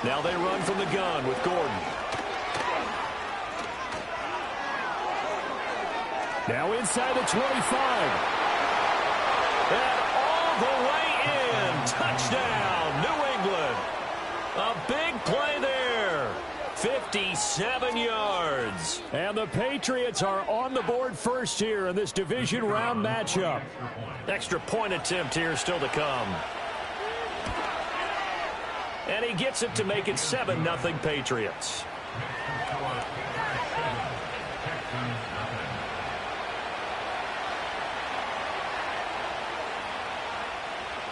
Now they run from the gun with Gordon. Now inside the 25. And all the way in. Touchdown, New England. A big play there. 57 yards. And the Patriots are on the board first here in this division round matchup. Extra point attempt here still to come. And he gets it to make it 7-0 Patriots.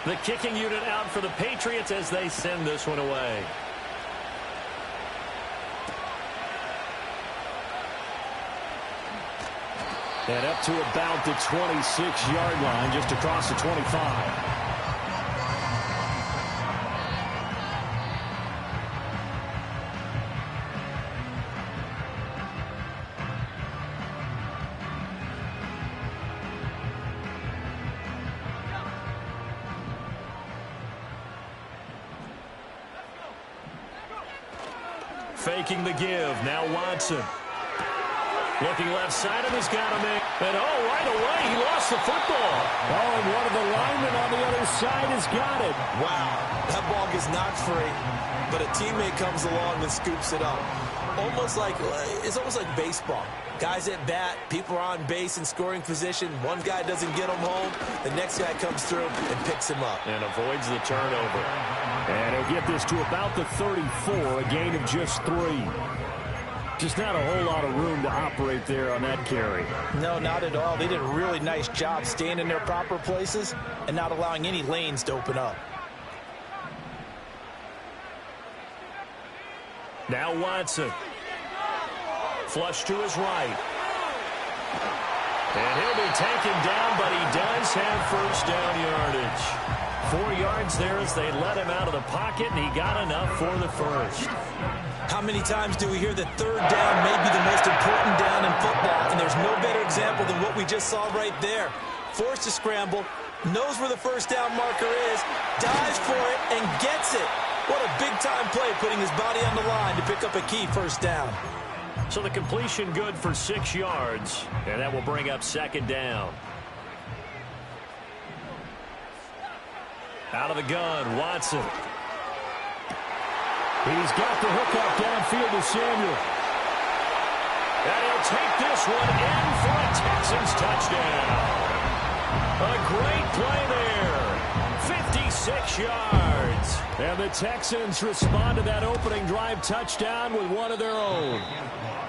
The kicking unit out for the Patriots as they send this one away. And up to about the 26-yard line, just across the 25. Faking the give. Now Watson. Looking left side, and he's got him in. And right away, he lost the football. And one of the linemen on the other side has got it. Wow, that ball gets knocked free, but a teammate comes along and scoops it up. It's almost like baseball. Guys at bat, people are on base in scoring position. One guy doesn't get him home. The next guy comes through and picks him up. And avoids the turnover. And he'll get this to about the 34, a gain of just 3. Just not a whole lot of room to operate there on that carry. No, not at all. They did a really nice job staying in their proper places and not allowing any lanes to open up. Now Watson. Flush to his right. And he'll be taken down, but he does have first down yardage. 4 yards there as they let him out of the pocket, and he got enough for the first. How many times do we hear that third down may be the most important down in football, and there's no better example than what we just saw right there. Forced to scramble, knows where the first down marker is, dives for it, and gets it. What a big-time play, putting his body on the line to pick up a key first down. So the completion good for 6 yards, and that will bring up second down. Out of the gun, Watson. He's got the hook up downfield to Samuel. And he'll take this one in for a Texans touchdown. A great play there. 56 yards. And the Texans respond to that opening drive touchdown with one of their own.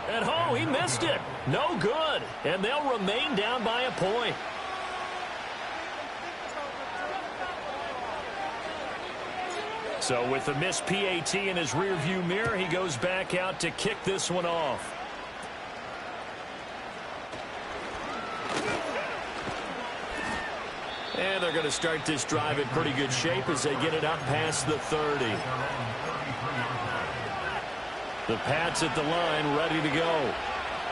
And he missed it. No good. And they'll remain down by a point. So with the missed PAT in his rearview mirror, he goes back out to kick this one off. And they're going to start this drive in pretty good shape as they get it up past the 30. The Pats at the line, ready to go.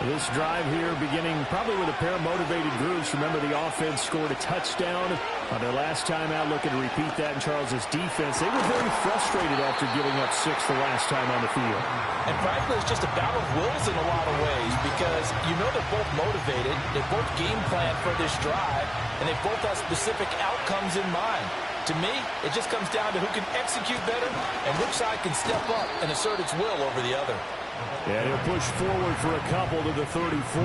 This drive here beginning probably with a pair of motivated groups. Remember, the offense scored a touchdown on their last time out. Looking to repeat that in Charles's defense. They were very frustrated after giving up 6 the last time on the field. And frankly, it's just a battle of wills in a lot of ways because you know they're both motivated. They both game plan for this drive, and they both have specific outcomes in mind. To me, it just comes down to who can execute better and which side can step up and assert its will over the other. And he'll push forward for a couple to the 34.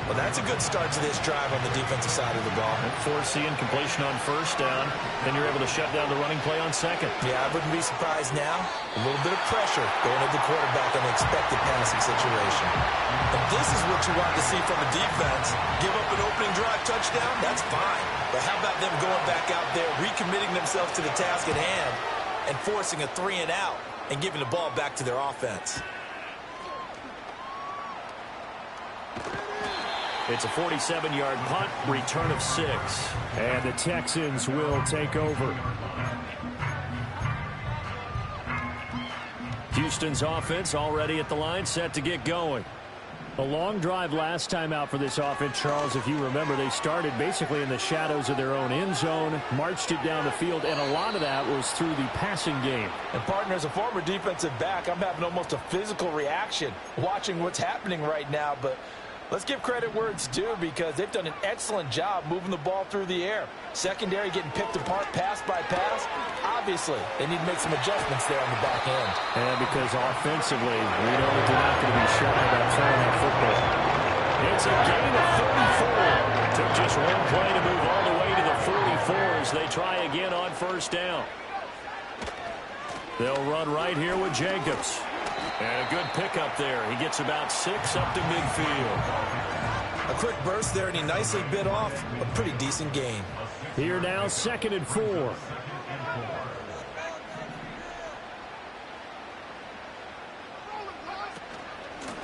Well, that's a good start to this drive on the defensive side of the ball. And foreseeing completion on first down. Then you're able to shut down the running play on second. Yeah, I wouldn't be surprised now. A little bit of pressure going at the quarterback on the expected passing situation. And this is what you want to see from a defense. Give up an opening drive touchdown, that's fine. But how about them going back out there, recommitting themselves to the task at hand, and forcing a 3-and-out and giving the ball back to their offense? It's a 47-yard punt, return of 6. And the Texans will take over. Houston's offense already at the line, set to get going. A long drive last time out for this offense, Charles. If you remember, they started basically in the shadows of their own end zone, marched it down the field, and a lot of that was through the passing game. And, partner, as a former defensive back, I'm having almost a physical reaction watching what's happening right now. But let's give credit where it's due, because they've done an excellent job moving the ball through the air. Secondary getting picked apart pass by pass. Obviously, they need to make some adjustments there on the back end. And because offensively, we know that they're not going to be shy about throwing that football. It's a gain of 34. Took just one play to move all the way to the 44 as they try again on first down. They'll run right here with Jacobs. And a good pickup there. He gets about 6 up to midfield. A quick burst there, and he nicely bit off a pretty decent gain. Here now, 2nd and 4.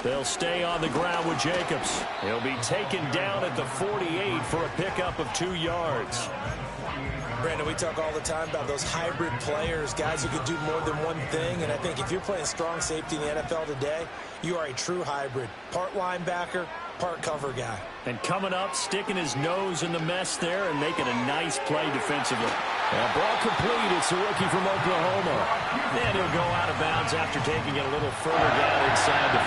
They'll stay on the ground with Jacobs. He'll be taken down at the 48 for a pickup of 2 yards. Brandon, we talk all the time about those hybrid players, guys who can do more than one thing. And I think if you're playing strong safety in the NFL today, you are a true hybrid. Part linebacker, part cover guy. And coming up, sticking his nose in the mess there and making a nice play defensively. And ball complete. It's a rookie from Oklahoma. And he'll go out of bounds after taking it a little further down inside the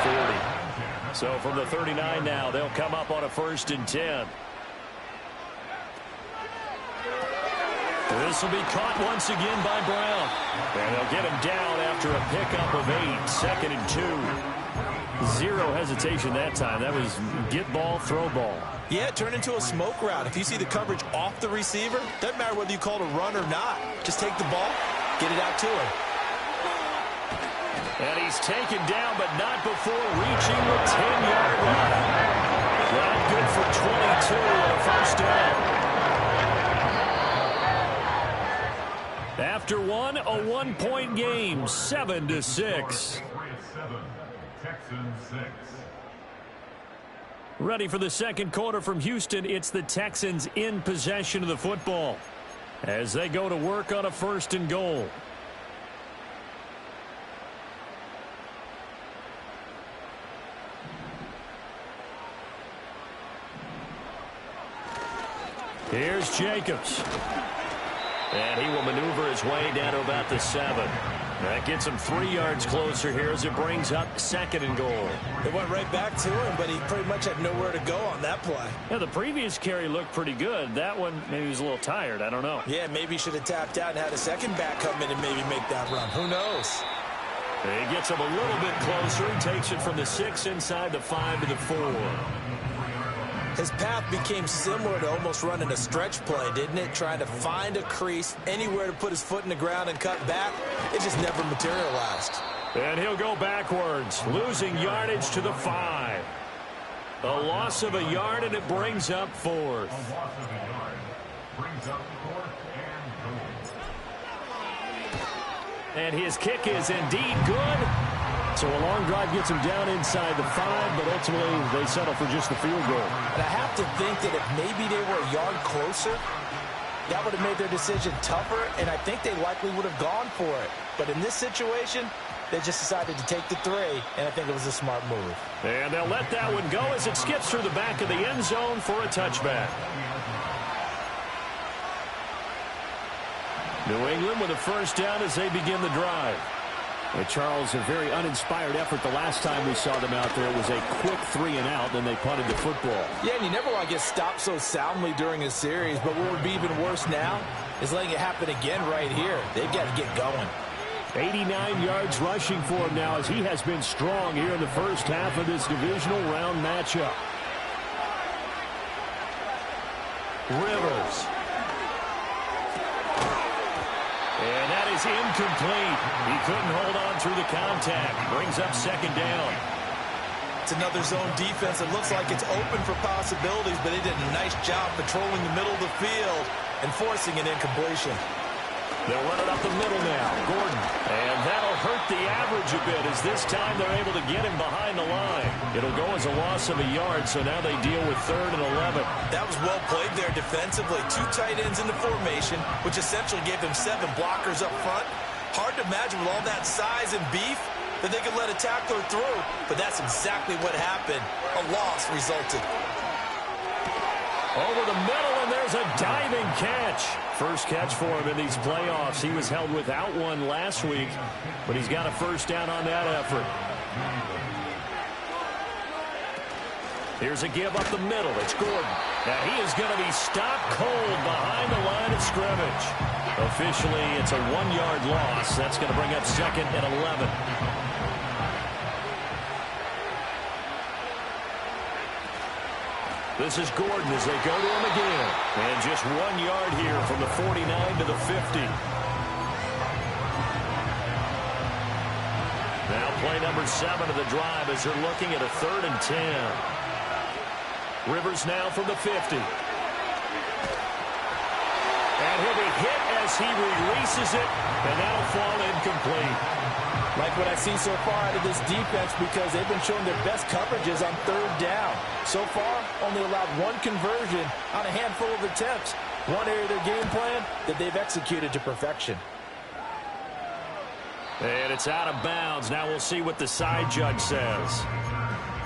40. So from the 39 now, they'll come up on a 1st and 10. This will be caught once again by Brown. And they'll get him down after a pickup of 8. 2nd and 2. Zero hesitation that time. That was get ball, throw ball. Yeah, turn into a smoke route. If you see the coverage off the receiver, doesn't matter whether you call it a run or not. Just take the ball, get it out to him. And he's taken down, but not before reaching the 10-yard line. Well, good for 22 and a 1st down. After one, a 1-point game, 7-6. Ready for the 2nd quarter from Houston. It's the Texans in possession of the football as they go to work on a 1st and goal. Here's Jacobs. And he will maneuver his way down to about the 7. That gets him 3 yards closer here as it brings up 2nd and goal. It went right back to him, but he pretty much had nowhere to go on that play. Yeah, the previous carry looked pretty good. That one, maybe he was a little tired. I don't know. Yeah, maybe he should have tapped out and had a second back come in and maybe make that run. Who knows? He gets him a little bit closer. He takes it from the 6 inside the 5 to the 4. His path became similar to almost running a stretch play, didn't it? Trying to find a crease, anywhere to put his foot in the ground and cut back. It just never materialized. And he'll go backwards, losing yardage to the 5. A loss of a yard, and it brings up 4th. And his kick is indeed good. So a long drive gets him down inside the 5, but ultimately they settle for just the field goal. And I have to think that if maybe they were a yard closer, that would have made their decision tougher, and I think they likely would have gone for it. But in this situation, they just decided to take the 3, and I think it was a smart move. And they'll let that one go as it skips through the back of the end zone for a touchback. New England with a 1st down as they begin the drive. Charles, a very uninspired effort the last time we saw them out there. It was a quick 3 and out, then they punted the football. Yeah, and you never want to get stopped so soundly during a series, but what would be even worse now is letting it happen again right here. They've got to get going. 89 yards rushing for him now as he has been strong here in the first half of this divisional round matchup. Rivers. And that is incomplete. He couldn't hold on through the contact. Brings up 2nd down. It's another zone defense. It looks like it's open for possibilities, but they did a nice job patrolling the middle of the field and forcing an incompletion. They'll run it up the middle now. Gordon. And that'll hurt the average a bit as this time they're able to get him behind the line. It'll go as a loss of a yard, so now they deal with 3rd and 11. That was well played there defensively. 2 tight ends in the formation, which essentially gave them 7 blockers up front. Hard to imagine with all that size and beef, that they could let a tackler through, but that's exactly what happened. A loss resulted. Over the middle, and there's a diving catch. First catch for him in these playoffs. He was held without one last week, but he's got a first down on that effort. Here's a give up the middle. It's Gordon. Now he is going to be stopped cold behind the line of scrimmage. Officially, it's a 1-yard loss. That's going to bring up 2nd and 11. This is Gordon as they go to him again. And just 1 yard here from the 49 to the 50. Now play number 7 of the drive as they're looking at a 3rd and 10. Rivers now from the 50. And he'll be hit as he releases it, and that'll fall incomplete. Like what I see so far out of this defense, because they've been showing their best coverages on 3rd down. So far, only allowed 1 conversion on a handful of attempts. One area of their game plan that they've executed to perfection. And it's out of bounds. Now we'll see what the side judge says.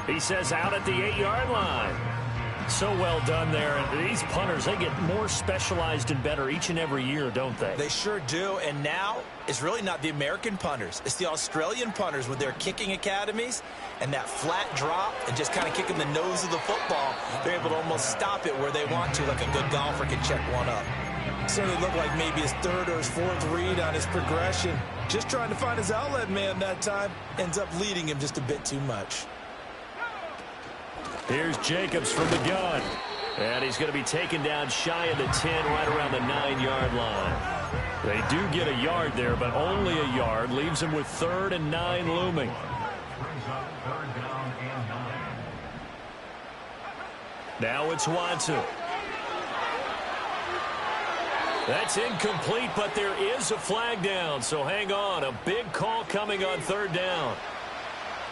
He says out at the 8-yard line. So well done there. And these punters, they get more specialized and better each and every year, don't they? They sure do. And now it's really not the American punters. It's the Australian punters with their kicking academies and that flat drop and just kind of kicking the nose of the football. They're able to almost stop it where they want to, like a good golfer can check one up. Certainly looked like maybe his 3rd or his 4th read on his progression. Just trying to find his outlet man that time. Ends up leading him just a bit too much. Here's Jacobs from the gun. And he's going to be taken down shy of the 10, right around the 9-yard line. They do get a yard there, but only a yard. Leaves him with 3rd and 9 looming. Now it's Watson. That's incomplete, but there is a flag down, so hang on. A big call coming on 3rd down.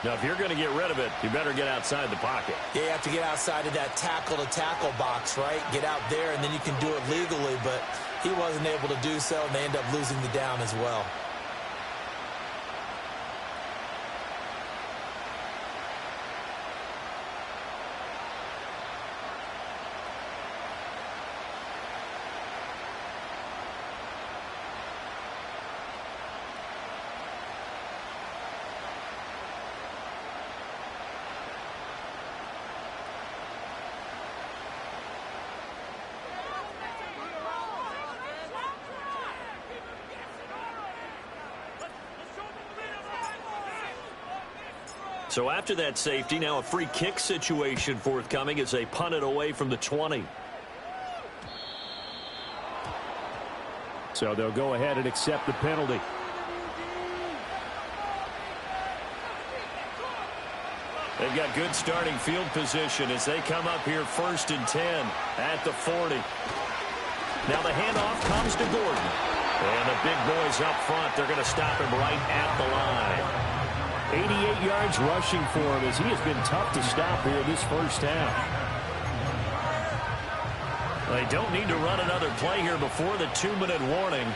Now, if you're going to get rid of it, you better get outside the pocket. Yeah, you have to get outside of that tackle-to-tackle box, right? Get out there, and then you can do it legally, but he wasn't able to do so, and they end up losing the down as well. So after that safety, now a free kick situation forthcoming as they punt it away from the 20. So they'll go ahead and accept the penalty. They've got good starting field position as they come up here 1st and 10 at the 40. Now the handoff comes to Gordon. And the big boys up front, they're going to stop him right at the line. 88 yards rushing for him as he has been tough to stop here this first half. They don't need to run another play here before the 2-minute warning.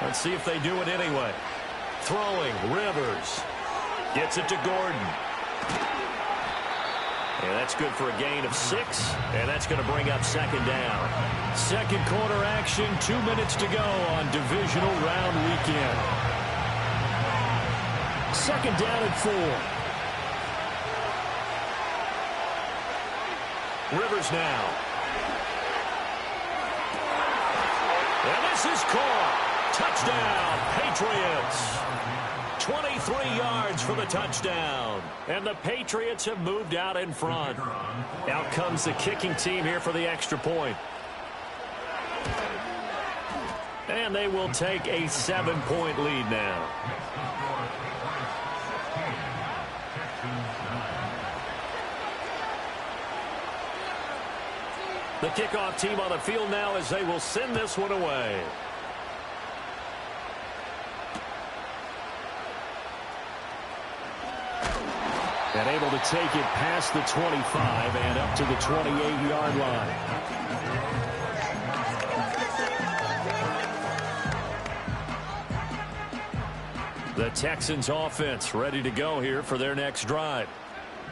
Let's see if they do it anyway. Throwing, Rivers. Gets it to Gordon. And that's good for a gain of 6. And that's going to bring up 2nd down. Second quarter action, 2 minutes to go on divisional round weekend. 2nd down and 4. Rivers now. And this is caught. Touchdown, Patriots. 23 yards for the touchdown. And the Patriots have moved out in front. Out comes the kicking team here for the extra point. And they will take a 7-point lead now. The kickoff team on the field now as they will send this one away. And able to take it past the 25 and up to the 28-yard line. The Texans offense ready to go here for their next drive.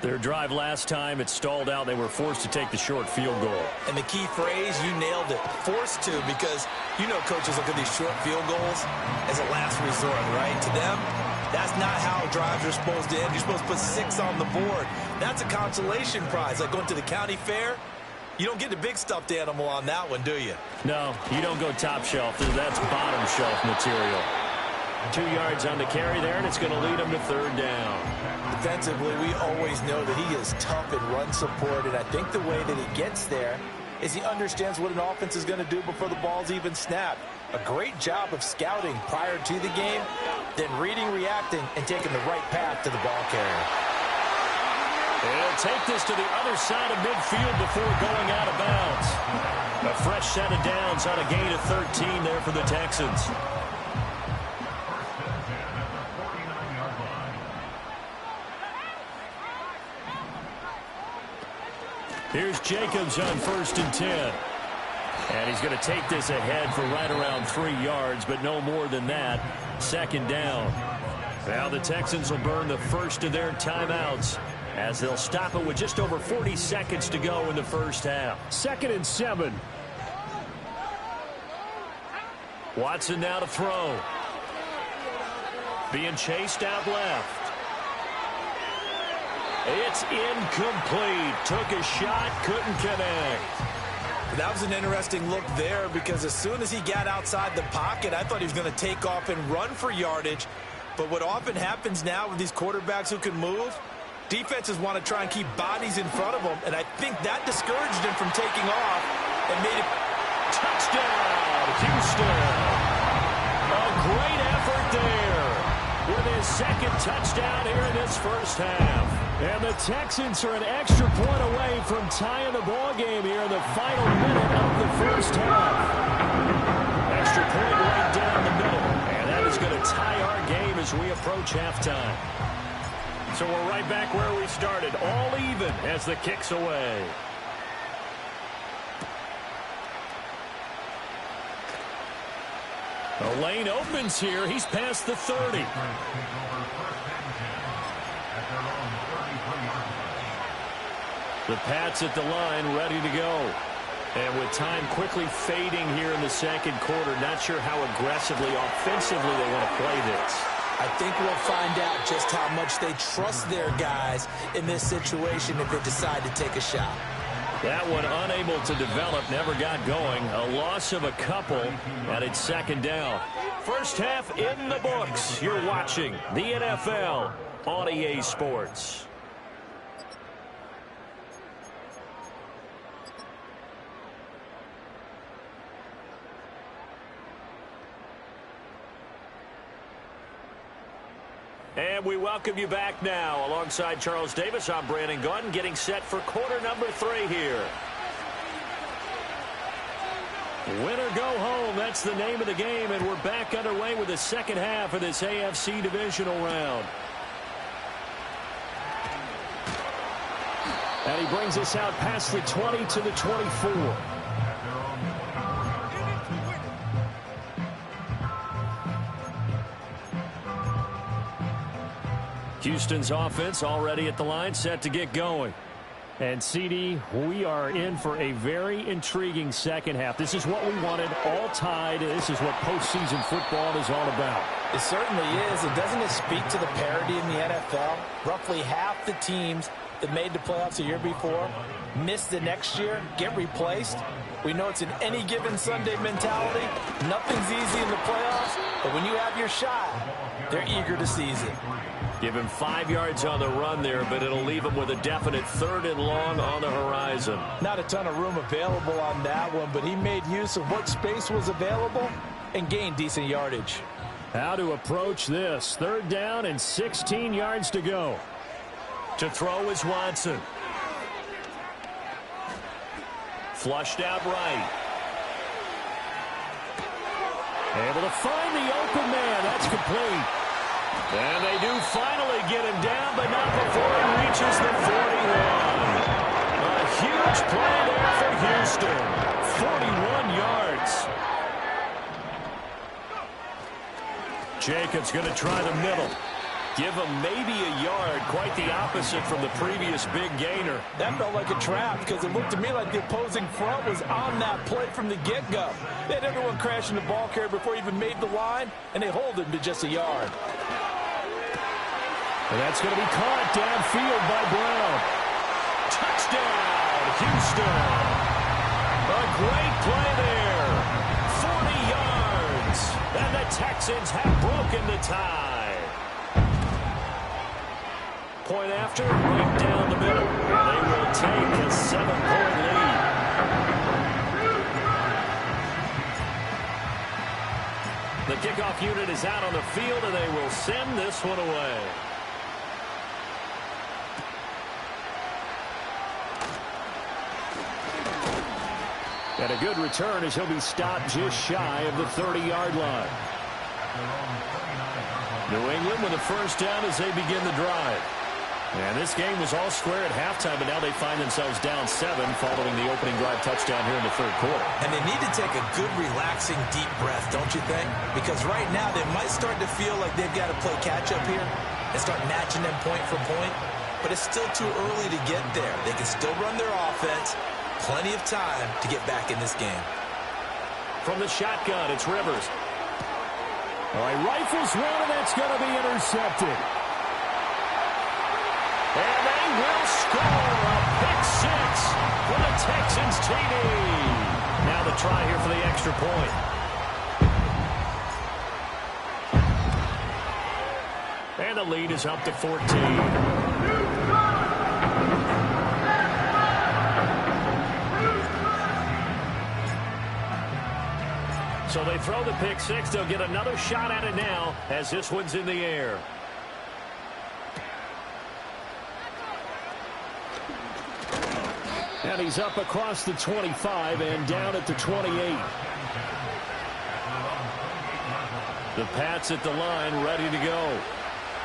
Their drive last time, it stalled out. They were forced to take the short field goal. And the key phrase, you nailed it, forced to, because you know coaches look at these short field goals as a last resort, right? To them, that's not how drives are supposed to end. You're supposed to put 6 on the board. That's a consolation prize, like going to the county fair. You don't get the big stuffed animal on that one, do you? No, you don't go top shelf. That's bottom shelf material. 2 yards on the carry there, and it's going to lead him to third down. Defensively, we always know that he is tough in run support, and I think the way that he gets there is he understands what an offense is going to do before the ball's even snapped. A great job of scouting prior to the game, then reading, reacting, and taking the right path to the ball carrier. He'll take this to the other side of midfield before going out of bounds. A fresh set of downs on a gain of 13 there for the Texans. Here's Jacobs on 1st and 10. And he's going to take this ahead for right around 3 yards, but no more than that. 2nd down. Now the Texans will burn the first of their timeouts as they'll stop it with just over 40 seconds to go in the first half. 2nd and 7. Watson now to throw. Being chased out left. It's incomplete. Took a shot, couldn't connect. That was an interesting look there because as soon as he got outside the pocket, I thought he was going to take off and run for yardage. But what often happens now with these quarterbacks who can move, defenses want to try and keep bodies in front of them, and I think that discouraged him from taking off and made it touchdown, Houston. A great effort there with his 2nd touchdown here in this first half. And the Texans are an extra point away from tying the ball game here in the final minute of the first half. Extra point right down the middle. And that is going to tie our game as we approach halftime. So we're right back where we started, all even as the kick's away. The lane opens here. He's past the 30. The Pats at the line, ready to go. And with time quickly fading here in the 2nd quarter, not sure how aggressively, offensively they want to play this. I think we'll find out just how much they trust their guys in this situation if they decide to take a shot. That one unable to develop, never got going. A loss of a couple, and it's 2nd down. First half in the books. You're watching the NFL on EA Sports. And we welcome you back now. Alongside Charles Davis, I'm Brandon Gaudin, getting set for quarter number 3 here. Win or go home, that's the name of the game, and we're back underway with the 2nd half of this AFC divisional round. And he brings us out past the 20 to the 24. Houston's offense already at the line, set to get going. And, CD, we are in for a very intriguing 2nd half. This is what we wanted, all tied. This is what postseason football is all about. It certainly is. And doesn't it speak to the parity in the NFL? Roughly half the teams that made the playoffs a year before miss the next year, get replaced. We know it's an any given Sunday mentality. Nothing's easy in the playoffs, but when you have your shot, they're eager to seize it. Give him 5 yards on the run there, but it'll leave him with a definite 3rd and long on the horizon. Not a ton of room available on that one, but he made use of what space was available and gained decent yardage. How to approach this. 3rd down and 16 yards to go. To throw is Watson. Flushed out right. Able to find the open man. That's complete. And they do finally get him down, but not before he reaches the 41. A huge play there for Houston. 41 yards. Jacobs going to try the middle. Give him maybe a yard, quite the opposite from the previous big gainer. That felt like a trap because it looked to me like the opposing front was on that play from the get-go. They had everyone crashing the ball carrier before he even made the line, and they hold him to just a yard. And that's going to be caught downfield by Brown. Touchdown, Houston. A great play there. 40 yards. And the Texans have broken the tie. Point after, right down the middle. They will take a 7-point lead. The kickoff unit is out on the field, and they will send this one away. And a good return as he'll be stopped just shy of the 30-yard line. New England with a first down as they begin the drive. And this game was all square at halftime, but now they find themselves down 7 following the opening drive touchdown here in the third quarter. And they need to take a good, relaxing, deep breath, don't you think? Because right now they might start to feel like they've got to play catch-up here and start matching them point for point. But it's still too early to get there. They can still run their offense. Plenty of time to get back in this game. From the shotgun, it's Rivers. All right, rifles one, and that's going to be intercepted. And they will score a pick 6 for the Texans TD. Now the try here for the extra point. And the lead is up to 14. So they throw the pick 6. They'll get another shot at it now as this one's in the air. And he's up across the 25 and down at the 28. The Pats at the line ready to go.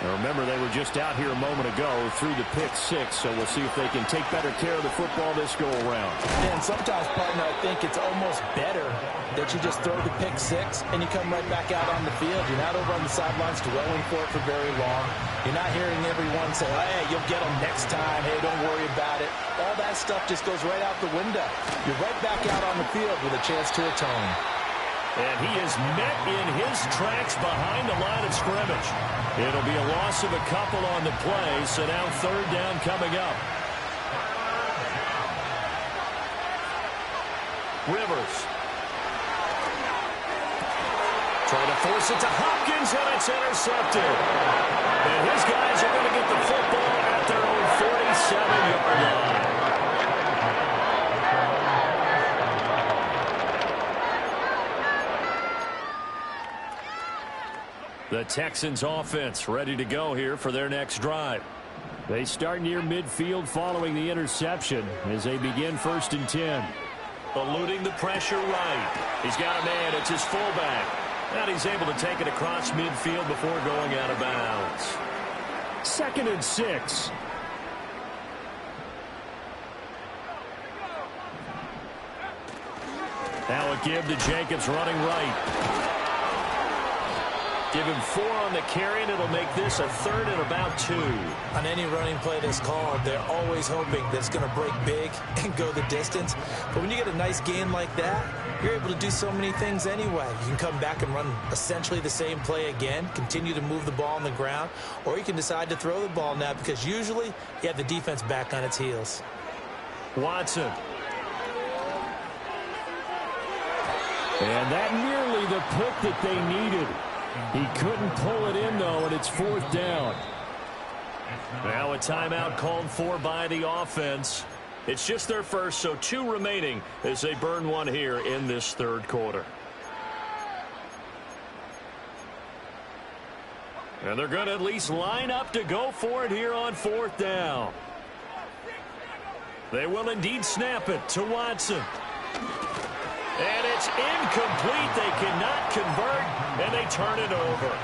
And remember, they were just out here a moment ago through the pick 6, so we'll see if they can take better care of the football this go-around. And sometimes, partner, I think it's almost better that you just throw the pick 6 and you come right back out on the field. You're not over on the sidelines dwelling for it for very long. You're not hearing everyone say, hey, you'll get them next time. Hey, don't worry about it. All that stuff just goes right out the window. You're right back out on the field with a chance to atone. And he is met in his tracks behind the line of scrimmage. It'll be a loss of a couple on the play, so now third down coming up. Rivers. Trying to force it to Hopkins, and it's intercepted. And his guys are going to get the football at their own 47-yard line. The Texans offense ready to go here for their next drive. They start near midfield following the interception as they begin 1st and 10. Eluding the pressure right. He's got a man. It's his fullback. And he's able to take it across midfield before going out of bounds. 2nd and 6. Now a give to Jacobs running right. Give him 4 on the carry, and it'll make this a 3rd and about 2. On any running play that's called, they're always hoping that it's going to break big and go the distance. But when you get a nice gain like that, you're able to do so many things anyway. You can come back and run essentially the same play again, continue to move the ball on the ground, or you can decide to throw the ball now because usually you have the defense back on its heels. Watson. And that nearly the pick that they needed. He couldn't pull it in, though, and it's 4th down. Now a timeout called for by the offense. It's just their first, so 2 remaining as they burn one here in this third quarter. And they're going to at least line up to go for it here on 4th down. They will indeed snap it to Watson. And it's incomplete. They cannot convert, and they turn it over.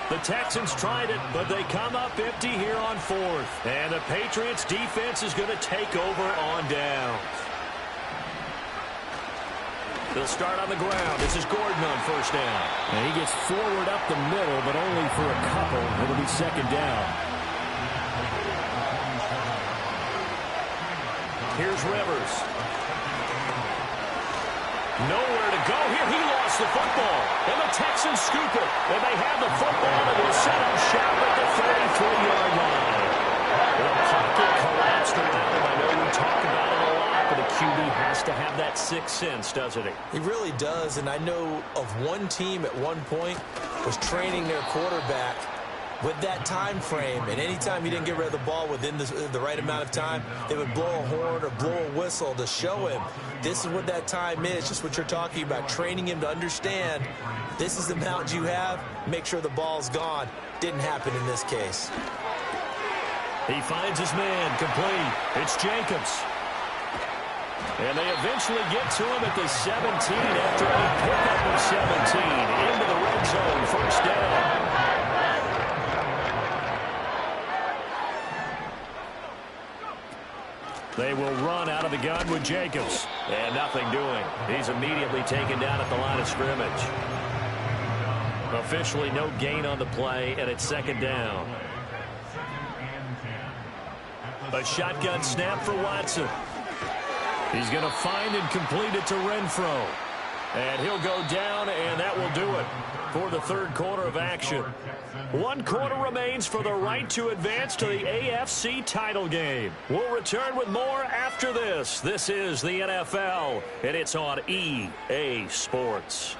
The Texans tried it, but they come up empty here on 4th. And the Patriots defense is going to take over on downs. They'll start on the ground. This is Gordon on first down. And he gets forward up the middle, but only for a couple. It'll be second down. Here's Rivers. Nowhere to go here. He lost the football. And the Texans scoop it. And they have the football and will set up shop at the 33-yard line. The pocket collapsed around him. I know we talk about it a lot, but a QB has to have that sixth sense, doesn't he? He really does, and I know of one team at one point was training their quarterback with that time frame, and anytime he didn't get rid of the ball within the right amount of time, they would blow a horn or blow a whistle to show him this is what that time is, just what you're talking about, training him to understand this is the amount you have, make sure the ball's gone. Didn't happen in this case. He finds his man, complete. It's Jacobs. And they eventually get to him at the 17 after a pickup of 17 into the red zone, first down. They will run out of the gun with Jacobs. And nothing doing. He's immediately taken down at the line of scrimmage. Officially no gain on the play, and it's second down. A shotgun snap for Watson. He's going to find and complete it to Renfro. And he'll go down, and that will do it for the third quarter of action. 1 quarter remains for the right to advance to the AFC title game. We'll return with more after this. This is the NFL, and it's on EA Sports.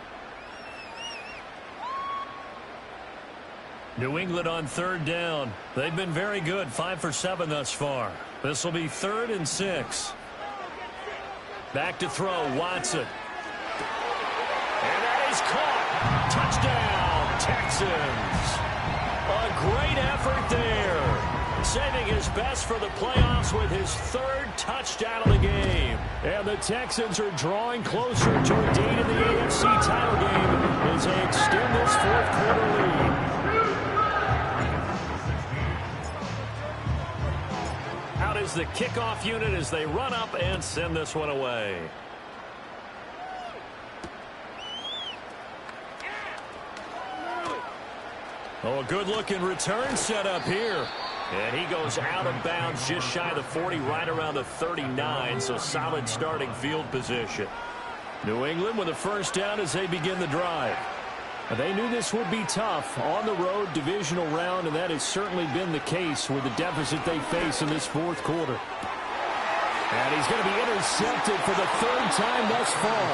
New England on third down. They've been very good, 5 for 7 thus far. This will be 3rd and 6. Back to throw, Watson. And that is caught. Touchdown, Texans. A great effort there. Saving his best for the playoffs with his 3rd touchdown of the game. And the Texans are drawing closer to a date in the AFC title game as they extend this 4th quarter lead. Out is the kickoff unit as they run up and send this one away. Oh, a good-looking return set up here. And he goes out of bounds just shy of the 40, right around the 39, so solid starting field position. New England with a first down as they begin the drive. They knew this would be tough on the road divisional round, and that has certainly been the case with the deficit they face in this 4th quarter. And he's going to be intercepted for the 3rd time thus far.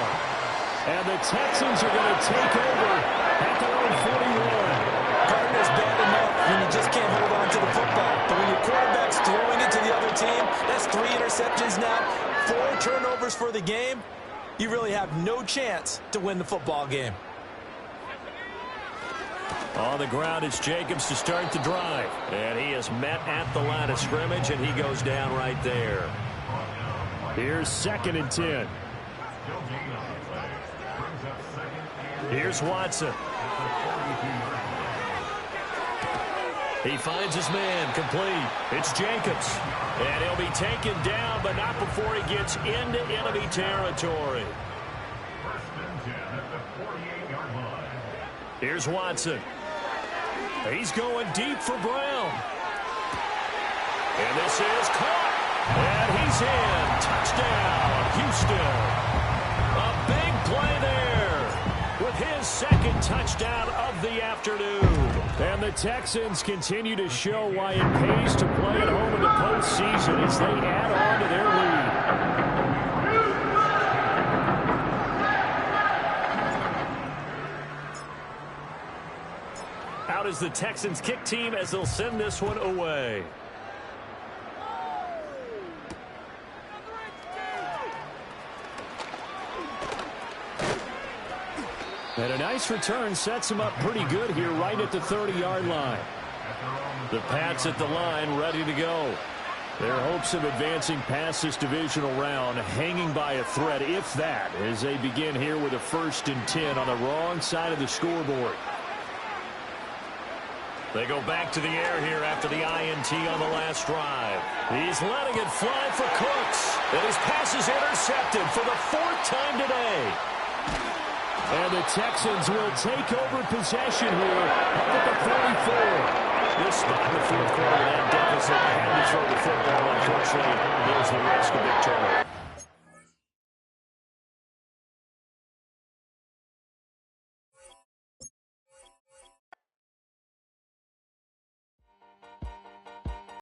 And the Texans are going to take over at their own 41. Gardner's bad enough when you just can't hold on to the football. But when your quarterback's throwing it to the other team, that's 3 interceptions now, 4 turnovers for the game. You really have no chance to win the football game. On the ground, it's Jacobs to start the drive. And he is met at the line of scrimmage, and he goes down right there. Here's 2nd and 10. Here's Watson. He finds his man, complete. It's Jacobs. And he'll be taken down, but not before he gets into enemy territory. Here's Watson. He's going deep for Brown. And this is caught. And he's in. Touchdown, Houston. A big play there with his 2nd touchdown of the afternoon. And the Texans continue to show why it pays to play at home in the postseason as they add on to their lead. Out is the Texans kick team as they'll send this one away. And a nice return sets him up pretty good here right at the 30-yard line. The Pats at the line ready to go. Their hopes of advancing past this divisional round hanging by a thread, if that, as they begin here with a 1st and 10 on the wrong side of the scoreboard. They go back to the air here after the INT on the last drive. He's letting it fly for Cooks. And his pass is intercepted for the 4th time today. And the Texans will take over possession here up at the 44. This spot in the fourth quarter, that deficit had to throw the football. Unfortunately, there's the risk of a turnover.